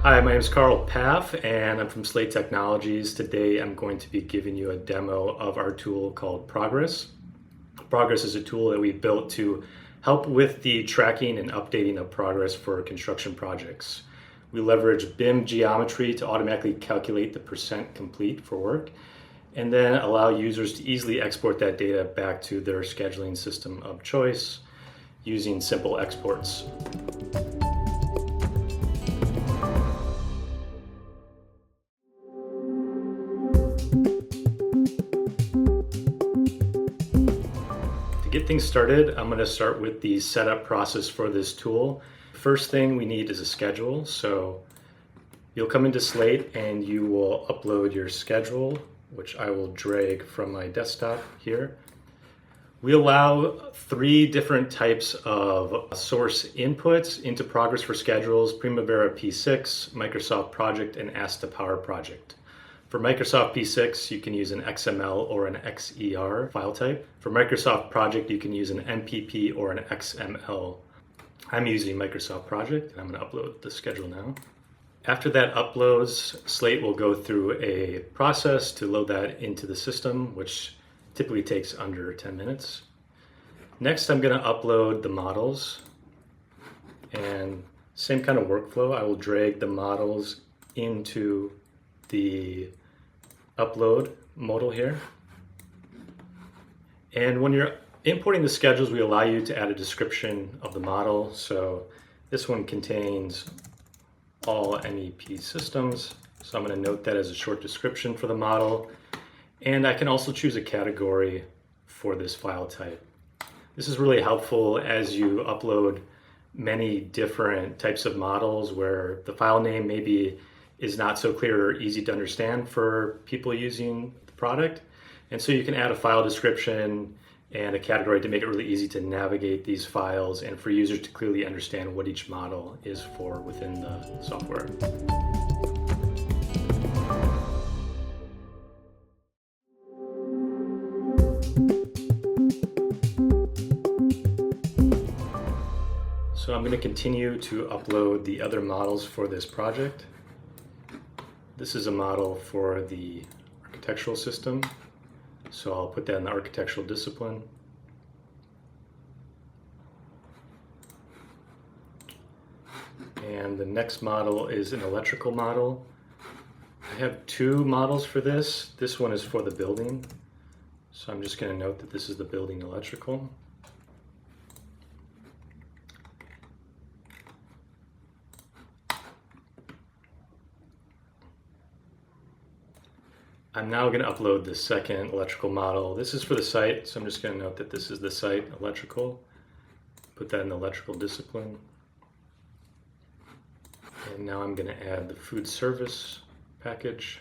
Hi, my name is Carl Paff, and I'm from Slate Technologies. Today I'm going to be giving you a demo of our tool called Progress. Progress is a tool that we built to help with the tracking and updating of progress for construction projects. We leverage BIM geometry to automatically calculate the percent complete for work, and then allow users to easily export that data back to their scheduling system of choice using simple exports. To get things started, I'm going to start with the setup process for this tool. First thing we need is a schedule. So you'll come into Slate and you will upload your schedule, which I will drag from my desktop here. We allow 3 different types of source inputs into Progress for schedules: Primavera P6, Microsoft Project, and Ask to Power Project. For Microsoft P6, you can use an XML or an XER file type. For Microsoft Project, you can use an MPP or an XML. I'm using Microsoft Project, and I'm going to upload the schedule now. After that uploads, Slate will go through a process to load that into the system, which typically takes under 10 minutes. Next, I'm going to upload the models, and same kind of workflow. I will drag the models into the upload modal here. And when you're importing the schedules, we allow you to add a description of the model. So this one contains all MEP systems. So I'm going to note that as a short description for the model. And I can also choose a category for this file type. This is really helpful as you upload many different types of models where the file name maybe is not so clear or easy to understand for people using the product. And so you can add a file description and a category to make it really easy to navigate these files and for users to clearly understand what each model is for within the software. So I'm going to continue to upload the other models for this project. This is a model for the architectural system, so I'll put that in the architectural discipline. And the next model is an electrical model. I have 2 models for this. This one is for the building, so I'm just going to note that this is the building electrical. I'm now going to upload the second electrical model. This is for the site, so I'm just going to note that this is the site electrical. Put that in the electrical discipline. And now I'm going to add the food service package.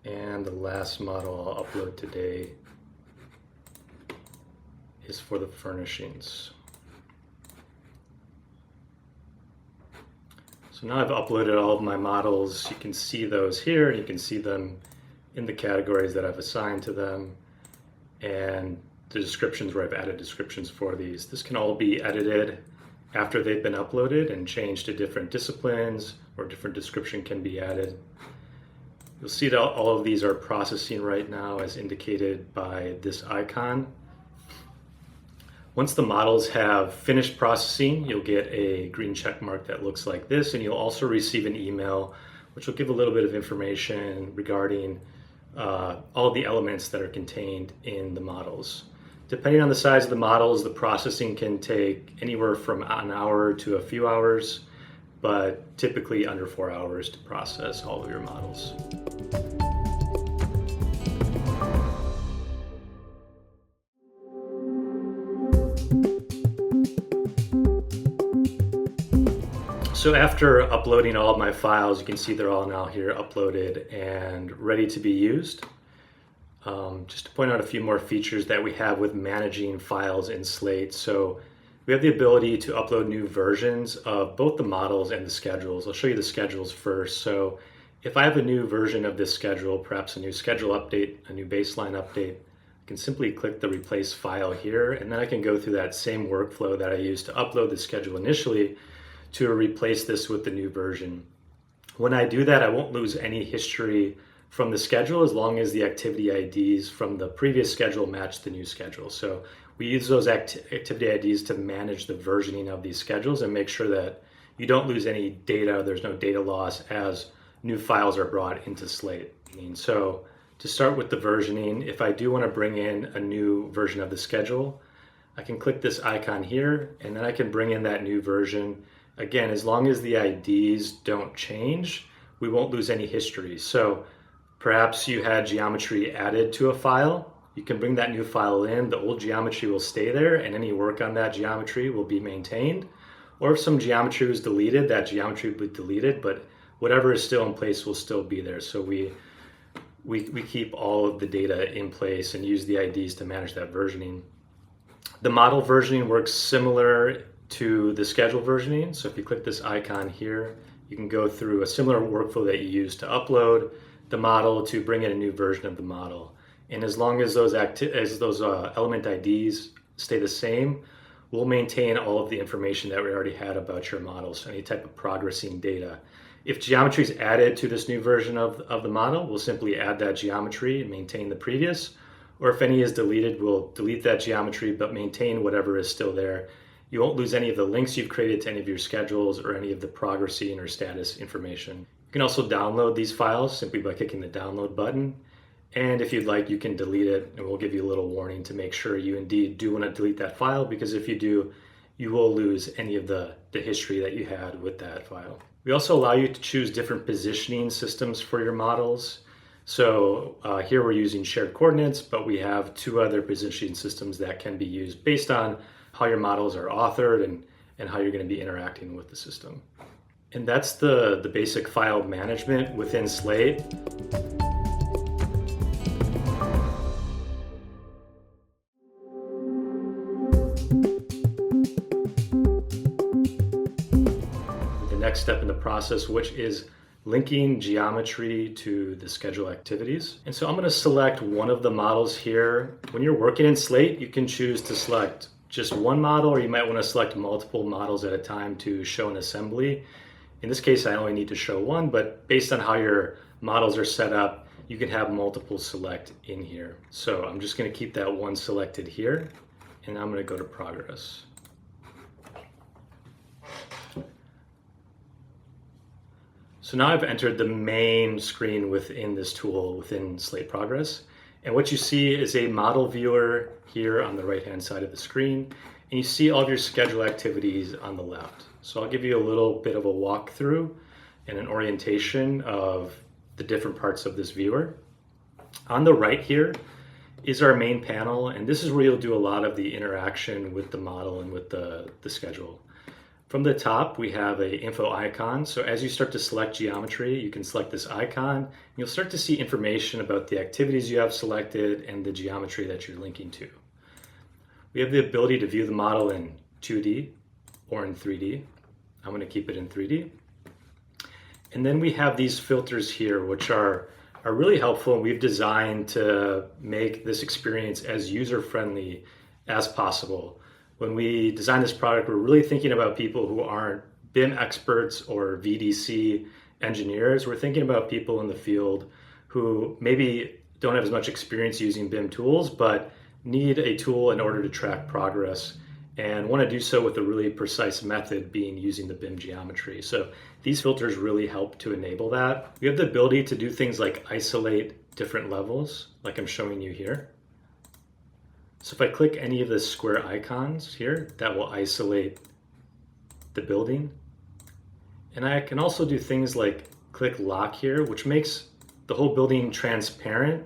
And the last model I'll upload today is for the furnishings. So now I've uploaded all of my models. You can see those here, and you can see them in the categories that I've assigned to them, and the descriptions where I've added descriptions for these. This can all be edited after they've been uploaded and changed to different disciplines, or different description can be added. You'll see that all of these are processing right now as indicated by this icon. Once the models have finished processing, you'll get a green check mark that looks like this, and you'll also receive an email which will give a little bit of information regarding all the elements that are contained in the models. Depending on the size of the models, the processing can take anywhere from an hour to a few hours, but typically under 4 hours to process all of your models. So after uploading all of my files, you can see they're all now here uploaded and ready to be used. Just to point out a few more features that we have with managing files in Slate. So we have the ability to upload new versions of both the models and the schedules. I'll show you the schedules first. So if I have a new version of this schedule, perhaps a new schedule update, a new baseline update, I can simply click the replace file here, and then I can go through that same workflow that I used to upload the schedule initially to replace this with the new version. When I do that, I won't lose any history from the schedule as long as the activity IDs from the previous schedule match the new schedule. So we use those activity IDs to manage the versioning of these schedules and make sure that you don't lose any data, there's no data loss as new files are brought into Slate. So to start with the versioning, if I do want to bring in a new version of the schedule, I can click this icon here, and then I can bring in that new version. Again, as long as the IDs don't change, we won't lose any history. So perhaps you had geometry added to a file. You can bring that new file in, the old geometry will stay there, and any work on that geometry will be maintained. Or if some geometry was deleted, that geometry will be deleted, but whatever is still in place will still be there. So we keep all of the data in place and use the IDs to manage that versioning. The model versioning works similar to the schedule versioning. So if you click this icon here, you can go through a similar workflow that you use to upload the model to bring in a new version of the model. And as long as those element IDs stay the same, we'll maintain all of the information that we already had about your model, so any type of progressing data. If geometry is added to this new version of the model, we'll simply add that geometry and maintain the previous. Or if any is deleted, we'll delete that geometry but maintain whatever is still there. You won't lose any of the links you've created to any of your schedules or any of the progressing or status information. You can also download these files simply by clicking the download button. And if you'd like, you can delete it, and we'll give you a little warning to make sure you indeed do want to delete that file, because if you do, you will lose any of the history that you had with that file. We also allow you to choose different positioning systems for your models. So here we're using shared coordinates, but we have two other positioning systems that can be used based on how your models are authored and how you're going to be interacting with the system. And that's the basic file management within Slate. Next step in the process, which is linking geometry to the schedule activities. And so I'm going to select one of the models here. When you're working in Slate, you can choose to select just one model, or you might want to select multiple models at a time to show an assembly. In this case, I only need to show one, but based on how your models are set up, you can have multiple select in here. So I'm just going to keep that one selected here, and I'm going to go to Progress. So now I've entered the main screen within this tool, within Slate Progress. And what you see is a model viewer here on the right-hand side of the screen. And you see all of your schedule activities on the left. So I'll give you a little bit of a walkthrough and an orientation of the different parts of this viewer. On the right here is our main panel. And this is where you'll do a lot of the interaction with the model and with the schedule. From the top, we have an info icon. So as you start to select geometry, you can select this icon. And you'll start to see information about the activities you have selected and the geometry that you're linking to. We have the ability to view the model in 2D or in 3D. I'm going to keep it in 3D. And then we have these filters here, which are really helpful. And we've designed to make this experience as user-friendly as possible. When we design this product, we're really thinking about people who aren't BIM experts or VDC engineers. We're thinking about people in the field who maybe don't have as much experience using BIM tools, but need a tool in order to track progress and want to do so with a really precise method, being using the BIM geometry. So these filters really help to enable that. We have the ability to do things like isolate different levels, like I'm showing you here. So if I click any of the square icons here, that will isolate the building. And I can also do things like click lock here, which makes the whole building transparent.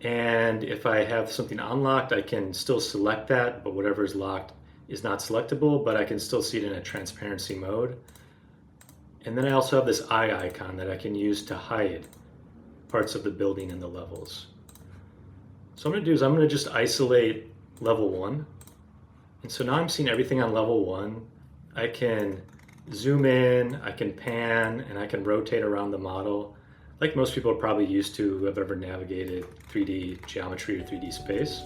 And if I have something unlocked, I can still select that, but whatever is locked is not selectable, but I can still see it in a transparency mode. And then I also have this eye icon that I can use to hide parts of the building and the levels. So what I'm going to do is I'm going to just isolate level 1. And so now I'm seeing everything on level 1. I can zoom in, I can pan, and I can rotate around the model. like most people are probably used to who have ever navigated 3D geometry or 3D space.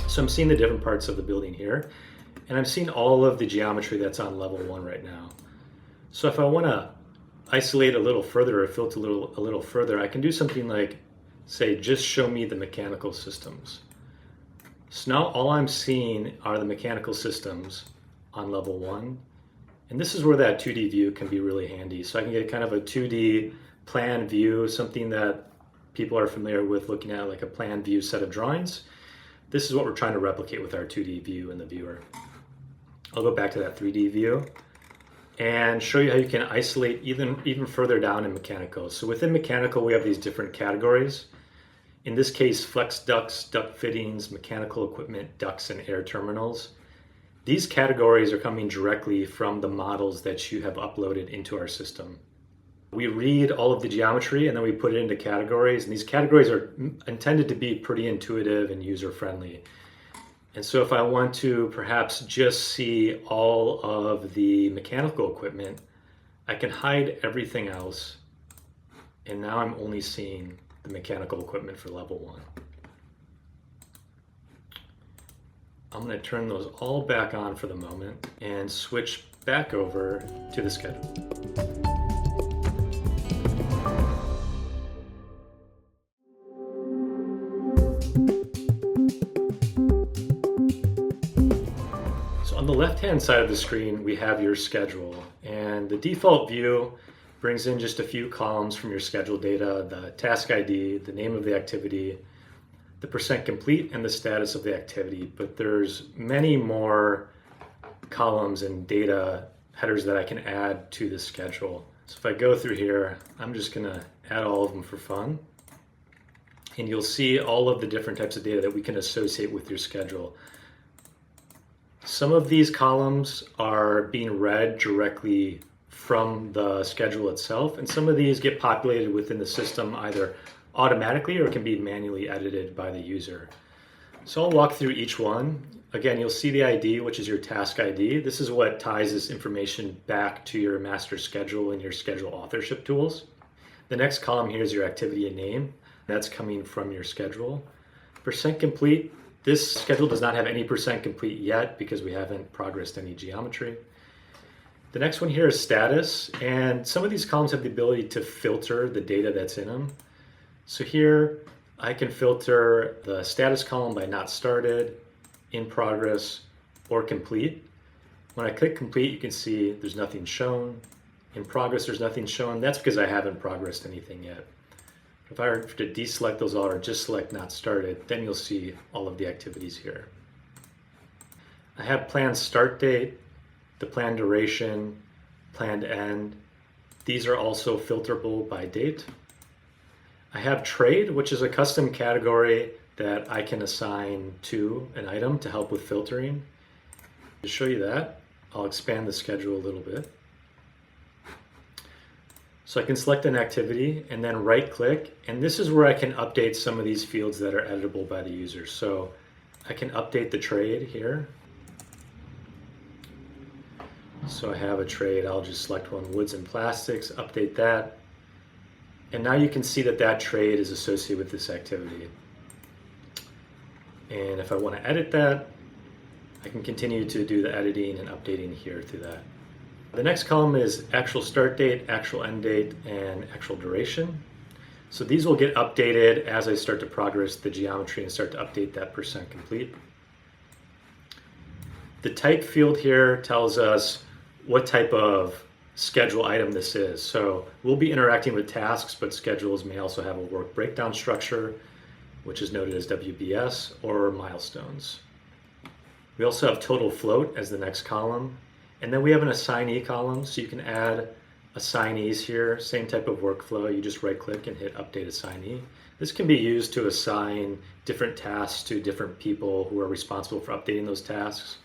So I'm seeing the different parts of the building here, and I'm seeing all of the geometry that's on level 1 right now. So if I want to isolate a little further or filter a little further, I can do something like, say, just show me the mechanical systems. So now all I'm seeing are the mechanical systems on level 1, and this is where that 2D view can be really handy. So I can get kind of a 2D plan view, something that people are familiar with looking at, like a plan view set of drawings. This is what we're trying to replicate with our 2D view in the viewer. I'll go back to that 3D view and show you how you can isolate even further down in mechanical. So within mechanical, we have these different categories. In this case, flex ducts, duct fittings, mechanical equipment, ducts, and air terminals. These categories are coming directly from the models that you have uploaded into our system. We read all of the geometry and then we put it into categories, and these categories are intended to be pretty intuitive and user-friendly. And so if I want to perhaps just see all of the mechanical equipment, I can hide everything else, and now I'm only seeing the mechanical equipment for level 1. I'm going to turn those all back on for the moment and switch back over to the schedule. On the left-hand side of the screen, we have your schedule, and the default view brings in just a few columns from your schedule data: the task ID, the name of the activity, the percent complete, and the status of the activity. But there's many more columns and data headers that I can add to the schedule. So if I go through here, I'm just gonna add all of them for fun, and you'll see all of the different types of data that we can associate with your schedule. Some of these columns are being read directly from the schedule itself, and some of these get populated within the system either automatically or can be manually edited by the user. So I'll walk through each one. Again, you'll see the ID, which is your task ID. This is what ties this information back to your master schedule and your schedule authorship tools. The next column here is your activity and name. That's coming from your schedule. Percent complete. This schedule does not have any percent complete yet because we haven't progressed any geometry. The next one here is status, and some of these columns have the ability to filter the data that's in them. So here I can filter the status column by not started, in progress, or complete. When I click complete, you can see there's nothing shown. In progress, there's nothing shown. That's because I haven't progressed anything yet. If I were to deselect those all or just select not started, then you'll see all of the activities here. I have planned start date, the planned duration, planned end. These are also filterable by date. I have trade, which is a custom category that I can assign to an item to help with filtering. To show you that, I'll expand the schedule a little bit. So I can select an activity and then right click, and this is where I can update some of these fields that are editable by the user. So I can update the trade here. So I have a trade, I'll just select one, woods and plastics, update that. And now you can see that that trade is associated with this activity. And if I want to edit that, I can continue to do the editing and updating here through that. The next column is actual start date, actual end date, and actual duration. So these will get updated as I start to progress the geometry and start to update that percent complete. The type field here tells us what type of schedule item this is. So we'll be interacting with tasks, but schedules may also have a work breakdown structure, which is noted as WBS, or milestones. We also have total float as the next column. And then we have an assignee column, so you can add assignees here, same type of workflow. You just right click and hit update assignee. This can be used to assign different tasks to different people who are responsible for updating those tasks.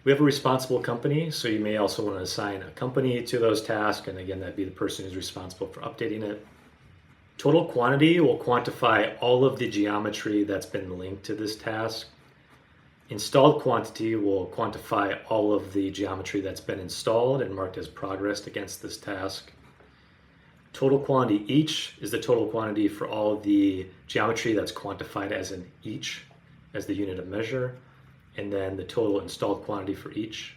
We have a responsible company, so you may also want to assign a company to those tasks, and again, that'd be the person who's responsible for updating it. Total quantity will quantify all of the geometry that's been linked to this task. Installed quantity will quantify all of the geometry that's been installed and marked as progressed against this task. Total quantity each is the total quantity for all of the geometry that's quantified as an each, as the unit of measure, and then the total installed quantity for each.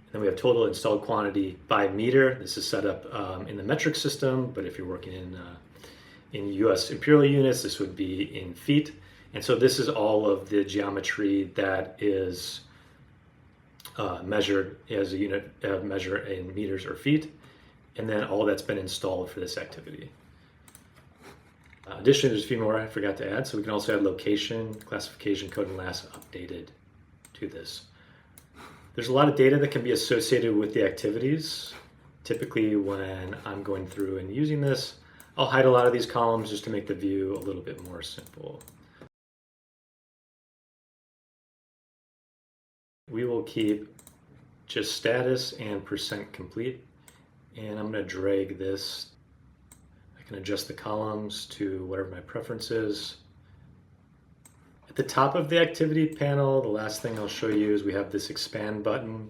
And then we have total installed quantity by meter. This is set up in the metric system, but if you're working in US imperial units, this would be in feet. And so this is all of the geometry that is measured as a unit of measure in meters or feet, and then all that's been installed for this activity. Additionally, there's a few more I forgot to add. So we can also add location, classification, code, and last updated to this. There's a lot of data that can be associated with the activities. Typically, when I'm going through and using this, I'll hide a lot of these columns just to make the view a little bit more simple. We will keep just status and percent complete, and I'm going to drag this. I can adjust the columns to whatever my preference is. At the top of the activity panel, the last thing I'll show you is we have this expand button.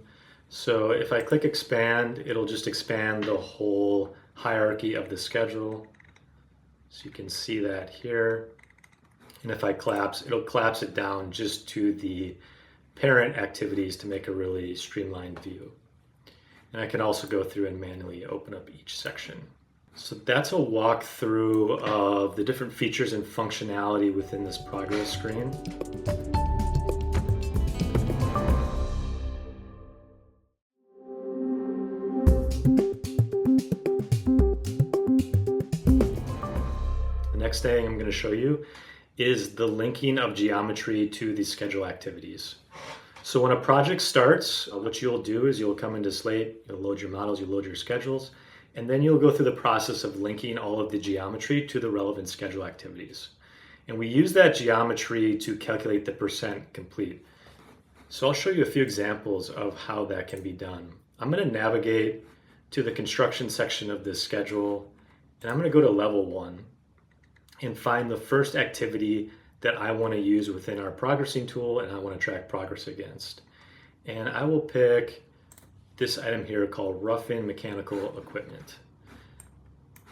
So if I click expand, it'll just expand the whole hierarchy of the schedule. So you can see that here. And if I collapse, it'll collapse it down just to the parent activities to make a really streamlined view. And I can also go through and manually open up each section. So that's a walkthrough of the different features and functionality within this progress screen. The next thing I'm going to show you is the linking of geometry to the schedule activities. So when a project starts, what you'll do is you'll come into Slate, you'll load your models, you'll load your schedules, and then you'll go through the process of linking all of the geometry to the relevant schedule activities. And we use that geometry to calculate the percent complete. So I'll show you a few examples of how that can be done. I'm going to navigate to the construction section of this schedule, and I'm going to go to level 1 and find the first activity that I want to use within our progressing tool and I want to track progress against. And I will pick this item here called roughing mechanical equipment.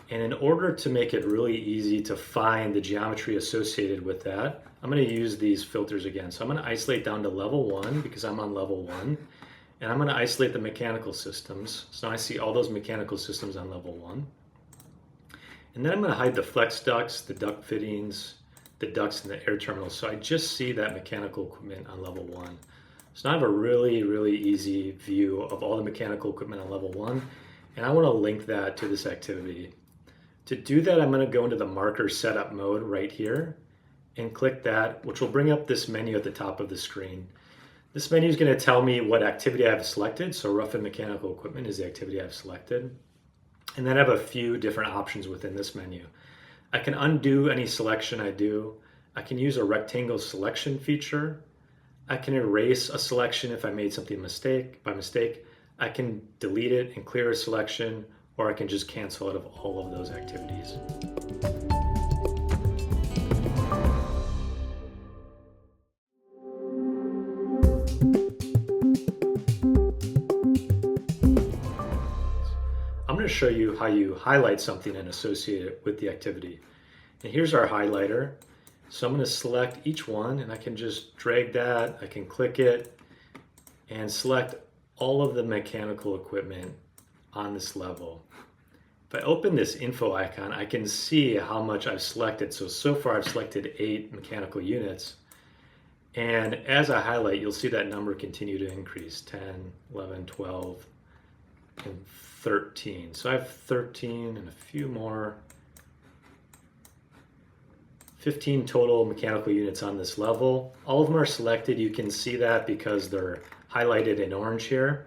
And in order to make it really easy to find the geometry associated with that, I'm going to use these filters again. So I'm going to isolate down to level 1 because I'm on level 1. And I'm going to isolate the mechanical systems. So now I see all those mechanical systems on level 1. And then I'm going to hide the flex ducts, the duct fittings, the ducts, and the air terminals. So I just see that mechanical equipment on level 1. So now I have a really, really easy view of all the mechanical equipment on level 1. And I want to link that to this activity. To do that, I'm going to go into the marker setup mode right here and click that, which will bring up this menu at the top of the screen. This menu is going to tell me what activity I have selected. So rough and mechanical equipment is the activity I've selected. And then I have a few different options within this menu. I can undo any selection I do. I can use a rectangle selection feature. I can erase a selection if I made something by mistake. I can delete it and clear a selection, or I can just cancel out of all of those activities. I'm going to show you how you highlight something and associate it with the activity. And here's our highlighter. So I'm going to select each one and I can just drag that, I can click it and select all of the mechanical equipment on this level. If I open this info icon, I can see how much I've selected. So far I've selected 8 mechanical units. And as I highlight, you'll see that number continue to increase, 10, 11, 12, and 13. So I have 13 and a few more. 15 total mechanical units on this level. All of them are selected. You can see that because they're highlighted in orange here.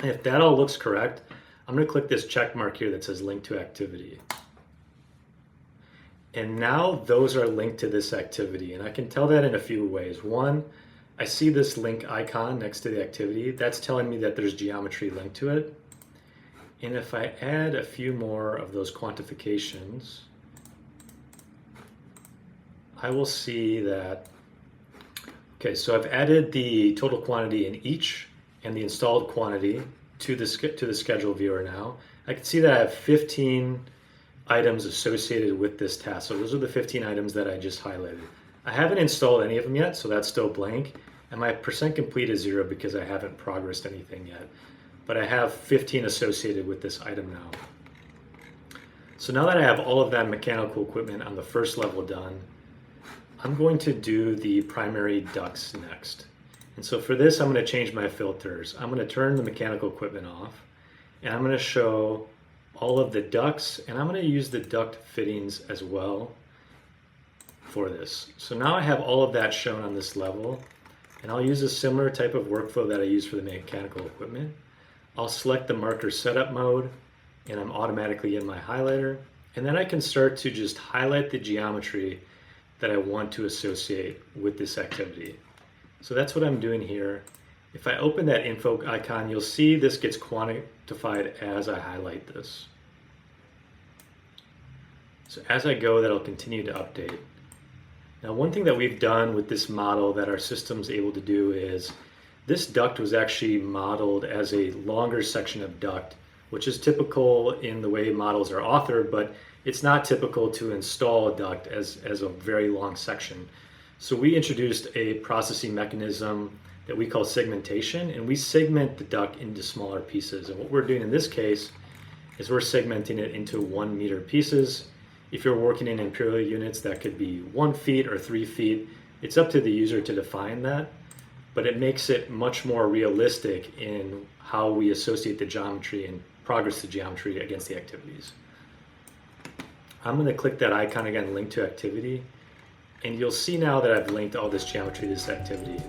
And if that all looks correct, I'm going to click this check mark here that says link to activity. And now those are linked to this activity. And I can tell that in a few ways. One, I see this link icon next to the activity. That's telling me that there's geometry linked to it. And if I add a few more of those quantifications, I will see that, okay, so I've added the total quantity in each and the installed quantity to the schedule viewer now. I can see that I have 15 items associated with this task. So those are the 15 items that I just highlighted. I haven't installed any of them yet, so that's still blank. And my percent complete is 0 because I haven't progressed anything yet. But I have 15 associated with this item now. So now that I have all of that mechanical equipment on the first level done, I'm going to do the primary ducts next. And so for this, I'm going to change my filters. I'm going to turn the mechanical equipment off, and I'm going to show all of the ducts, and I'm going to use the duct fittings as well for this. So now I have all of that shown on this level, and I'll use a similar type of workflow that I use for the mechanical equipment. I'll select the marker setup mode, and I'm automatically in my highlighter, and then I can start to just highlight the geometry that I want to associate with this activity. So that's what I'm doing here. If I open that info icon, you'll see this gets quantified as I highlight this. So as I go, that'll continue to update. Now, one thing that we've done with this model that our system's able to do is this duct was actually modeled as a longer section of duct, which is typical in the way models are authored, but it's not typical to install a duct as a very long section. So we introduced a processing mechanism that we call segmentation, and we segment the duct into smaller pieces. And what we're doing in this case is we're segmenting it into 1 meter pieces. If you're working in imperial units, that could be 1 feet or 3 feet. It's up to the user to define that, but it makes it much more realistic in how we associate the geometry and progress the geometry against the activities. I'm going to click that icon again, link to activity, and you'll see now that I've linked all this geometry to this activity.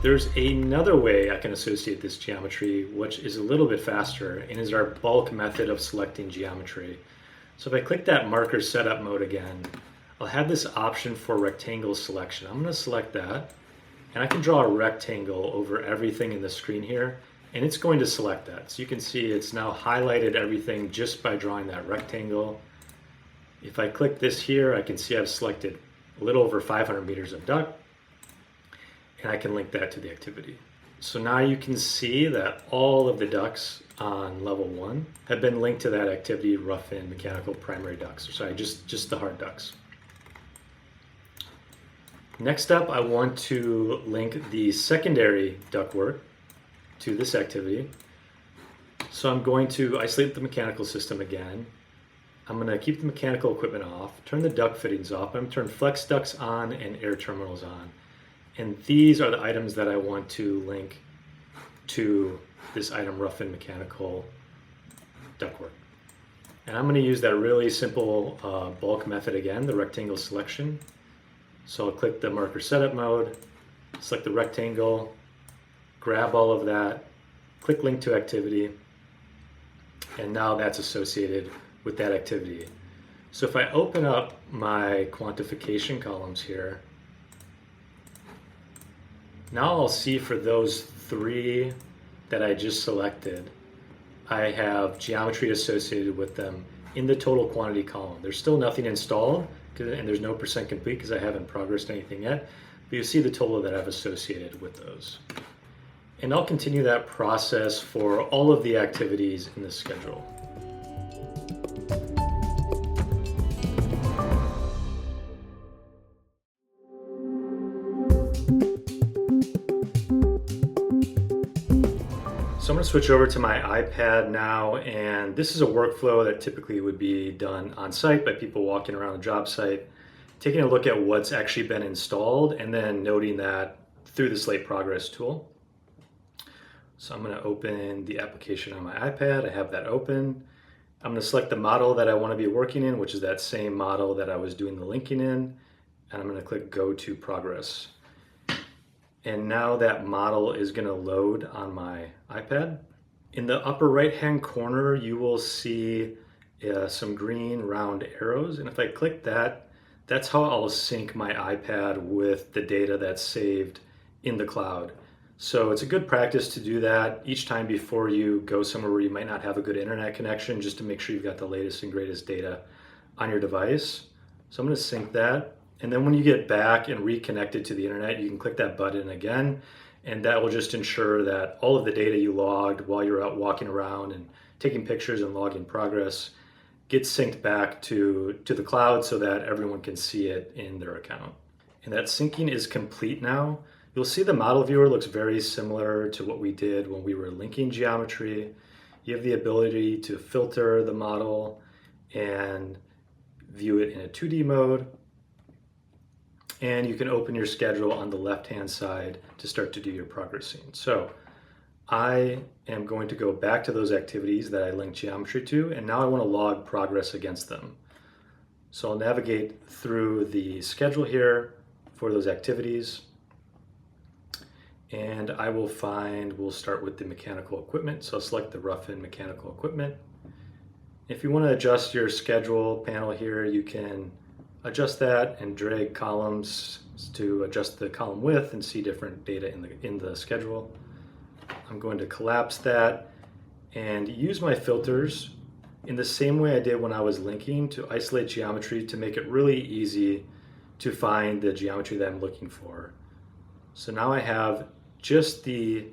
There's another way I can associate this geometry, which is a little bit faster, and is our bulk method of selecting geometry. So if I click that marker setup mode again, I'll have this option for rectangle selection. I'm going to select that, and I can draw a rectangle over everything in the screen here, and it's going to select that. So you can see it's now highlighted everything just by drawing that rectangle. If I click this here, I can see I've selected a little over 500 meters of duct, and I can link that to the activity. So now you can see that all of the ducts on level 1 have been linked to that activity, rough in mechanical primary ducts. Sorry, just the hard ducts. Next up, I want to link the secondary ductwork to this activity. So I'm going to isolate the mechanical system again. I'm going to keep the mechanical equipment off, turn the duct fittings off. I'm going to turn flex ducts on and air terminals on. And these are the items that I want to link to this item, rough in mechanical ductwork. And I'm going to use that really simple bulk method again, the rectangle selection. So I'll click the marker setup mode, select the rectangle, grab all of that, click link to activity, and now that's associated with that activity. So if I open up my quantification columns here, now I'll see for those 3 that I just selected, I have geometry associated with them in the total quantity column. There's still nothing installed, and there's no percent complete because I haven't progressed anything yet, but you see the total that I've associated with those. And I'll continue that process for all of the activities in the schedule. So I'm going to switch over to my iPad now, and this is a workflow that typically would be done on site by people walking around the job site, taking a look at what's actually been installed and then noting that through the Slate Progress tool. So I'm going to open the application on my iPad. I have that open. I'm going to select the model that I want to be working in, which is that same model that I was doing the linking in, and I'm going to click Go to Progress. And now that model is going to load on my iPad. In the upper right hand corner, you will see some green round arrows. And if I click that, that's how I'll sync my iPad with the data that's saved in the cloud. So it's a good practice to do that each time before you go somewhere where you might not have a good internet connection, just to make sure you've got the latest and greatest data on your device. So I'm going to sync that. And then when you get back and reconnected to the internet, you can click that button again, and that will just ensure that all of the data you logged while you're out walking around and taking pictures and logging progress gets synced back to the cloud so that everyone can see it in their account. And that syncing is complete now. You'll see the model viewer looks very similar to what we did when we were linking geometry. You have the ability to filter the model and view it in a 2D mode. And you can open your schedule on the left-hand side to start to do your progress scene. So I am going to go back to those activities that I linked geometry to, and now I want to log progress against them. So I'll navigate through the schedule here for those activities. And I will we'll start with the mechanical equipment. So I'll select the rough-in mechanical equipment. If you want to adjust your schedule panel here, you can adjust that and drag columns to adjust the column width and see different data in the schedule. I'm going to collapse that and use my filters in the same way I did when I was linking, to isolate geometry to make it really easy to find the geometry that I'm looking for. So now I have just the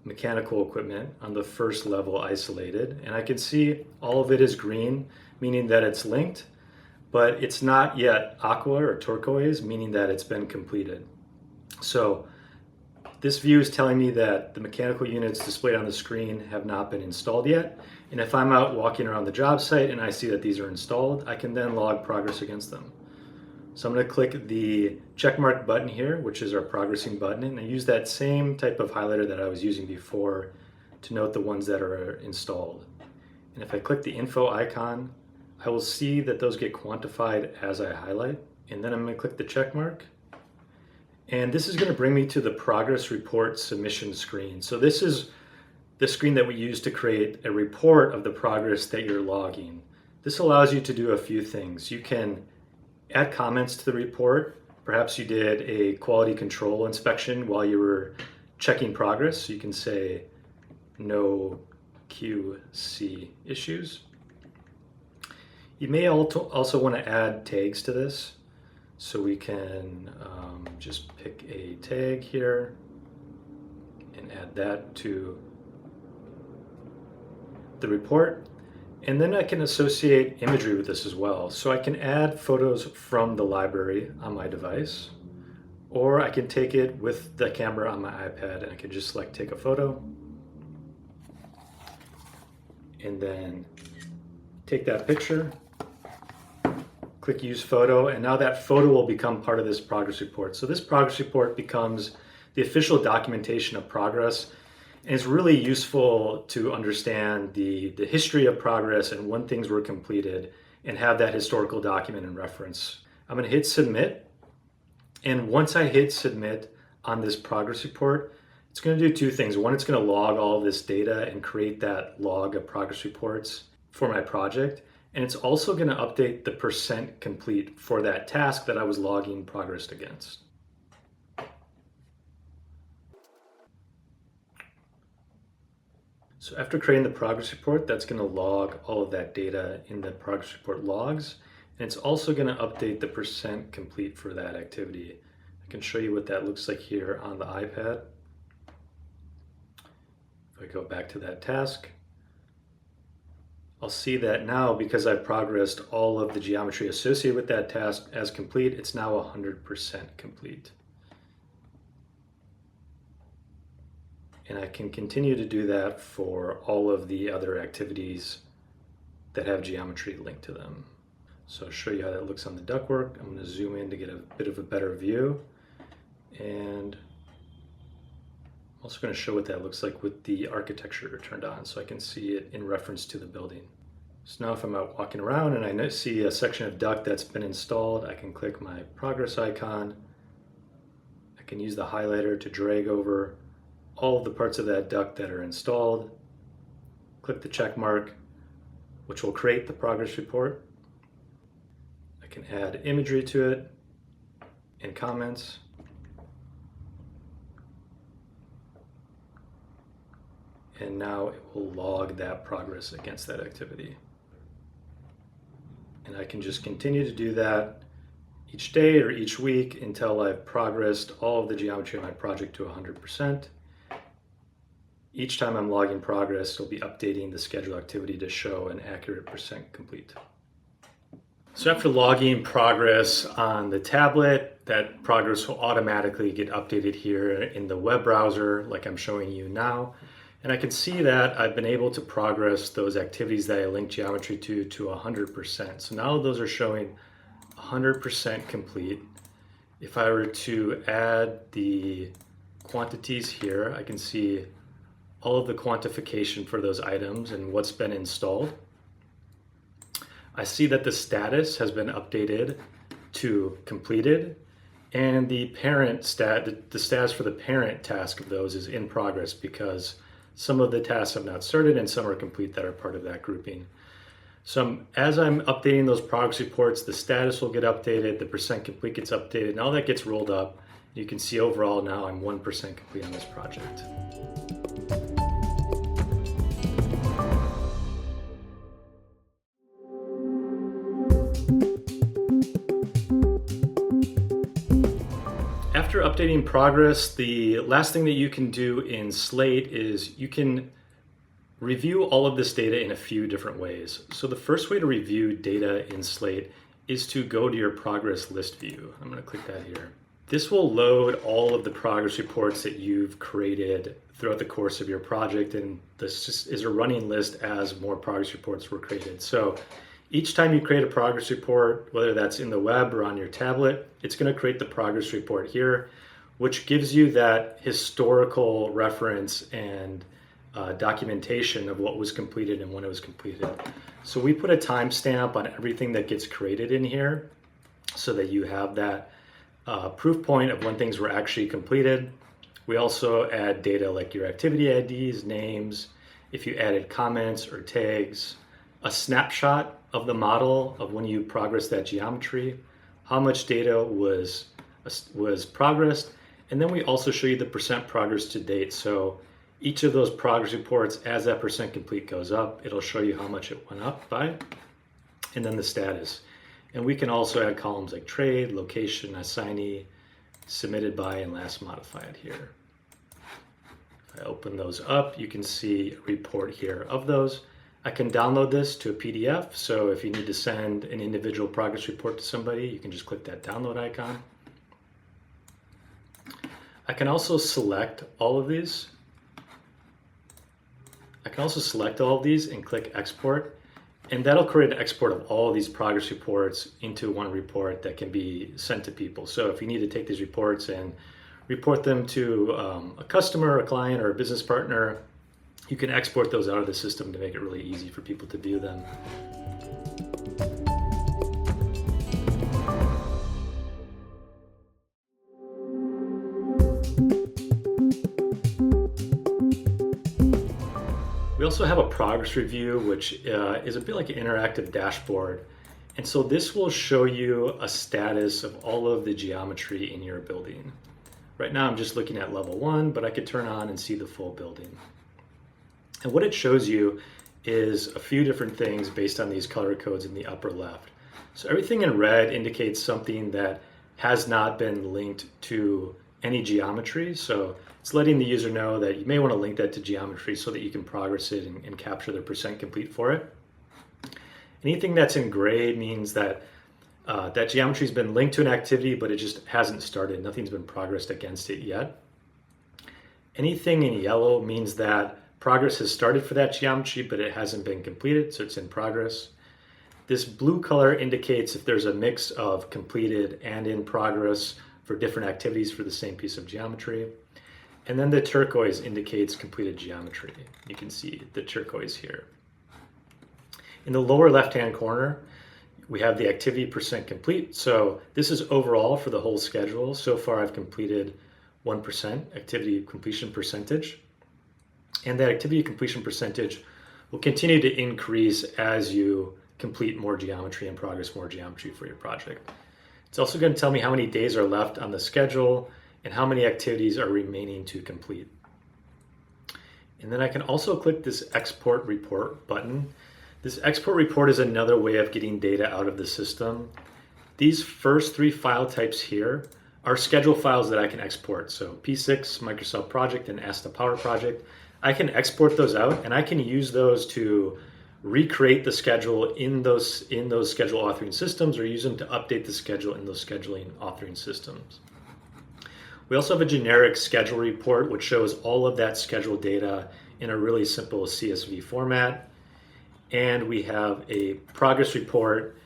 mechanical equipment on the first level isolated, and I can see all of it is green, meaning that it's linked, but it's not yet aqua or turquoise, meaning that it's been completed. So this view is telling me that the mechanical units displayed on the screen have not been installed yet. And if I'm out walking around the job site and I see that these are installed, I can then log progress against them. So I'm going to click the checkmark button here, which is our progressing button, and I use that same type of highlighter that I was using before to note the ones that are installed. And if I click the info icon, I will see that those get quantified as I highlight. And then I'm going to click the checkmark. And this is going to bring me to the progress report submission screen. So this is the screen that we use to create a report of the progress that you're logging. This allows you to do a few things. You can add comments to the report. Perhaps you did a quality control inspection while you were checking progress. So you can say no QC issues. You may also want to add tags to this. So we can just pick a tag here and add that to the report. And then I can associate imagery with this as well. So I can add photos from the library on my device, or I can take it with the camera on my iPad and I can just select take a photo and then take that picture, click use photo, and now that photo will become part of this progress report. So this progress report becomes the official documentation of progress. And it's really useful to understand the history of progress and when things were completed and have that historical document and reference. I'm going to hit submit. And once I hit submit on this progress report, it's going to do two things. One, it's going to log all of this data and create that log of progress reports for my project. And it's also going to update the percent complete for that task that I was logging progress against. So after creating the progress report, that's going to log all of that data in the progress report logs. And it's also going to update the percent complete for that activity. I can show you what that looks like here on the iPad. If I go back to that task, I'll see that now, because I've progressed all of the geometry associated with that task as complete, it's now 100% complete. And I can continue to do that for all of the other activities that have geometry linked to them. So I'll show you how that looks on the ductwork. I'm going to zoom in to get a bit of a better view. And I'm also going to show what that looks like with the architecture turned on, so I can see it in reference to the building. So now if I'm out walking around and I see a section of duct that's been installed, I can click my progress icon. I can use the highlighter to drag over all of the parts of that duct that are installed. Click the check mark, which will create the progress report. I can add imagery to it and comments. and now it will log that progress against that activity. And I can just continue to do that each day or each week until I've progressed all of the geometry in my project to 100%. Each time I'm logging progress, it'll be updating the schedule activity to show an accurate percent complete. So after logging progress on the tablet, that progress will automatically get updated here in the web browser like I'm showing you now. And I can see that I've been able to progress those activities that I linked geometry to 100%. So now those are showing 100% complete. If I were to add the quantities here, I can see all of the quantification for those items and what's been installed. I see that the status has been updated to completed, and the status for the parent task of those is in progress because some of the tasks have not started and some are complete that are part of that grouping. So as I'm updating those progress reports, the status will get updated, the percent complete gets updated, and all that gets rolled up. You can see overall now I'm 1% complete on this project. After updating progress, the last thing that you can do in Slate is you can review all of this data in a few different ways. So the first way to review data in Slate is to go to your progress list view. I'm going to click that here. This will load all of the progress reports that you've created throughout the course of your project, and this just is a running list as more progress reports were created. So each time you create a progress report, whether that's in the web or on your tablet, it's going to create the progress report here, which gives you that historical reference and documentation of what was completed and when it was completed. So we put a timestamp on everything that gets created in here so that you have that proof point of when things were actually completed. We also add data like your activity IDs, names, if you added comments or tags, a snapshot of the model of when you progressed that geometry, how much data was progressed, and then we also show you the percent progress to date. So each of those progress reports, as that percent complete goes up, it'll show you how much it went up by, and then the status. And we can also add columns like trade, location, assignee, submitted by, and last modified here. If I open those up, you can see a report here of those. I can download this to a PDF, so if you need to send an individual progress report to somebody, you can just click that download icon. I can also select all of these. And click export, and that'll create an export of all of these progress reports into one report that can be sent to people. So if you need to take these reports and report them to a customer, a client, or a business partner, you can export those out of the system to make it really easy for people to view them. We also have a progress review, which is a bit like an interactive dashboard. And so this will show you a status of all of the geometry in your building. Right now I'm just looking at level 1, but I could turn on and see the full building. And what it shows you is a few different things based on these color codes in the upper left. So everything in red indicates something that has not been linked to any geometry. So it's letting the user know that you may want to link that to geometry so that you can progress it and capture the percent complete for it. Anything that's in gray means that that geometry has been linked to an activity, but it just hasn't started. Nothing's been progressed against it yet. Anything in yellow means that progress has started for that geometry, but it hasn't been completed, so it's in progress. This blue color indicates if there's a mix of completed and in progress for different activities for the same piece of geometry. And then the turquoise indicates completed geometry. You can see the turquoise here. In the lower left-hand corner, we have the activity percent complete. So this is overall for the whole schedule. So far I've completed 1% activity completion percentage. And that activity completion percentage will continue to increase as you complete more geometry and progress more geometry for your project. It's also going to tell me how many days are left on the schedule and how many activities are remaining to complete. And then I can also click this export report button. This export report is another way of getting data out of the system. These first three file types here are schedule files that I can export. So P6, Microsoft Project, and Asta Power Project. I can export those out and I can use those to recreate the schedule in those schedule authoring systems, or use them to update the schedule in those scheduling authoring systems. We also have a generic schedule report, which shows all of that schedule data in a really simple CSV format. And we have a progress report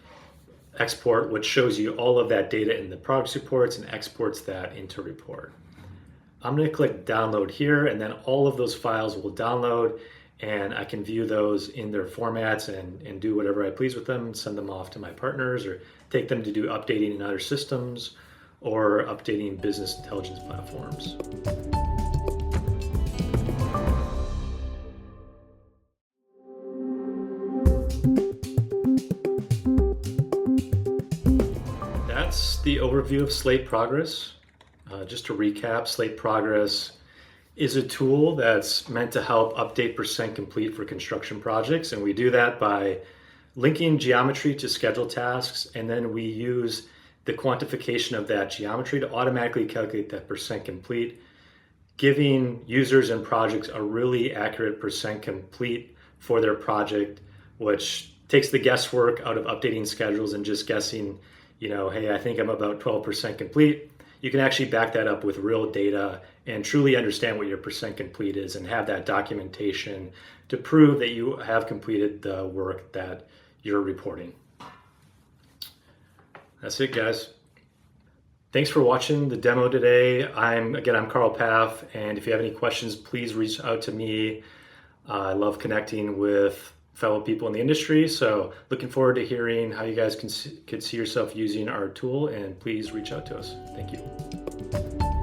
export, which shows you all of that data in the progress reports and exports that into report. I'm going to click download here, and then all of those files will download, and I can view those in their formats and do whatever I please with them, send them off to my partners, or take them to do updating in other systems, or updating business intelligence platforms. That's the overview of Slate Progress. Just to recap, Slate Progress is a tool that's meant to help update percent complete for construction projects. And we do that by linking geometry to schedule tasks, and then we use the quantification of that geometry to automatically calculate that percent complete, giving users and projects a really accurate percent complete for their project, which takes the guesswork out of updating schedules and just guessing, hey, I think I'm about 12% complete. You can actually back that up with real data and truly understand what your percent complete is, and have that documentation to prove that you have completed the work that you're reporting. That's it, guys. Thanks for watching the demo today. I'm Carl Paff, and if you have any questions, please reach out to me. I love connecting with fellow people in the industry, so looking forward to hearing how you guys could see yourself using our tool, and please reach out to us. Thank you.